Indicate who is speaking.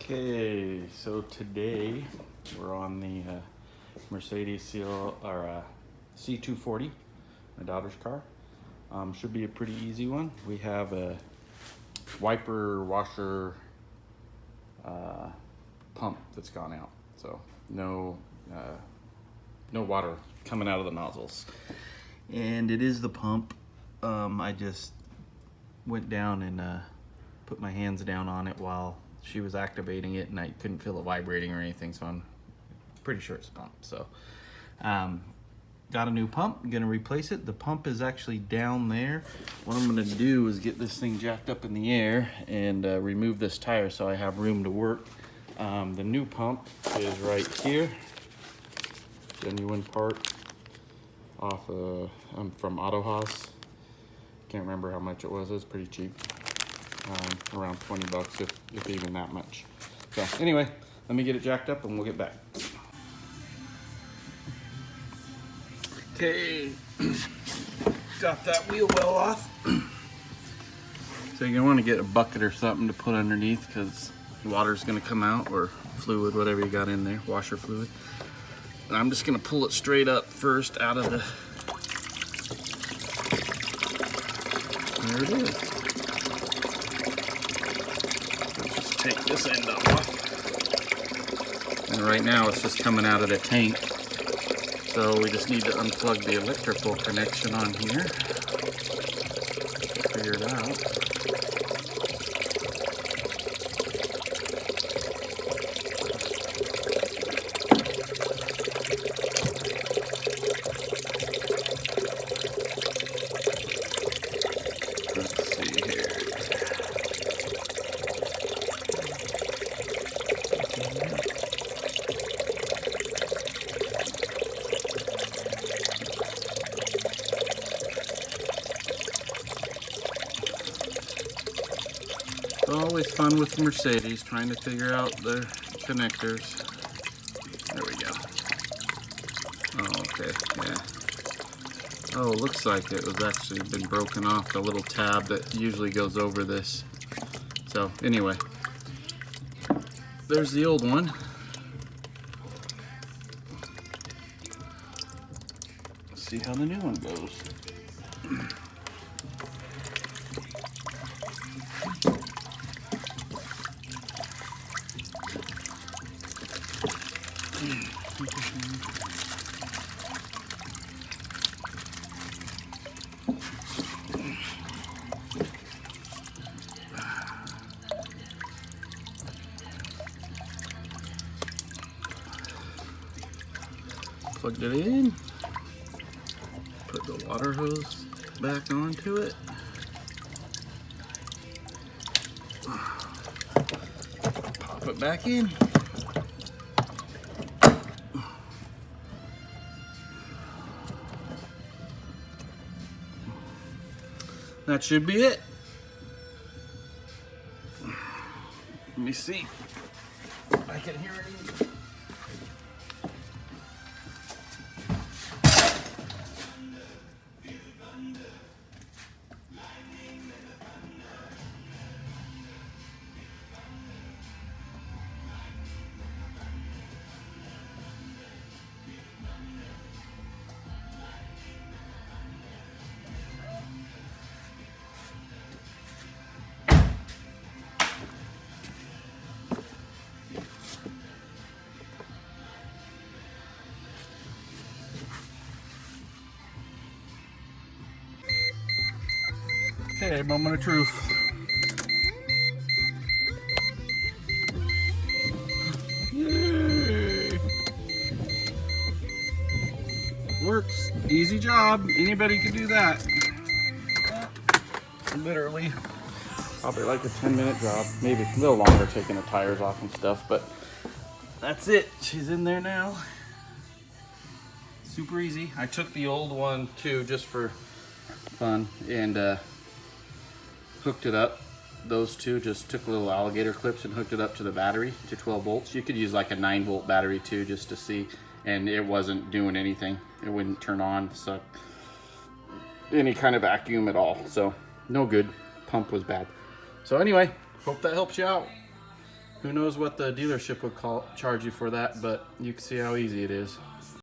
Speaker 1: Okay, so today we're on the Mercedes C240, my daughter's car. Should be a pretty easy one. We have a wiper washer pump that's gone out, so no water coming out of the nozzles. And it is the pump. I just went down and put my hands down on it while she was activating it, and I couldn't feel it vibrating or anything, so I'm pretty sure it's a pump. So got a new pump. I'm gonna replace it. The pump is actually down there. What I'm gonna do is get this thing jacked up in the air and remove this tire so I have room to work. The new pump is right here. Genuine part off from Auto Haus. Can't remember how much it was. It was pretty cheap. Around 20 bucks, if even that much. So anyway, let me get it jacked up and we'll get back. Okay, got that wheel well off. So you're gonna want to get a bucket or something to put underneath because water's gonna come out, or fluid, whatever you got in there, washer fluid. And I'm just gonna pull it straight up first out of the, there it is. Take this end off. And right now it's just coming out of the tank. So we just need to unplug the electrical connection on here. Figure it out. Let's see here. Always fun with Mercedes, trying to figure out the connectors. There we go. Oh, okay, yeah. Oh, looks like it was actually been broken off, the little tab that usually goes over this. So anyway, there's the old one. Let's see how the new one goes. Plugged it in, put the water hose back onto it. Pop it back in. That should be it. Let me see if I can hear anything. Okay, moment of truth. Yay! Works. Easy job. Anybody can do that. Literally. Probably like a 10-minute job. Maybe a little longer taking the tires off and stuff, but that's it. She's in there now. Super easy. I took the old one too, just for fun, and hooked it up. Those two, just took little alligator clips and hooked it up to the battery to 12 volts. You could use like a 9-volt battery too, just to see, and it wasn't doing anything. It wouldn't turn on, so any kind of vacuum at all. So no good. Pump was bad. So anyway, hope that helps you out.
Speaker 2: Who knows what the dealership would charge you for that, but you can see how easy it is.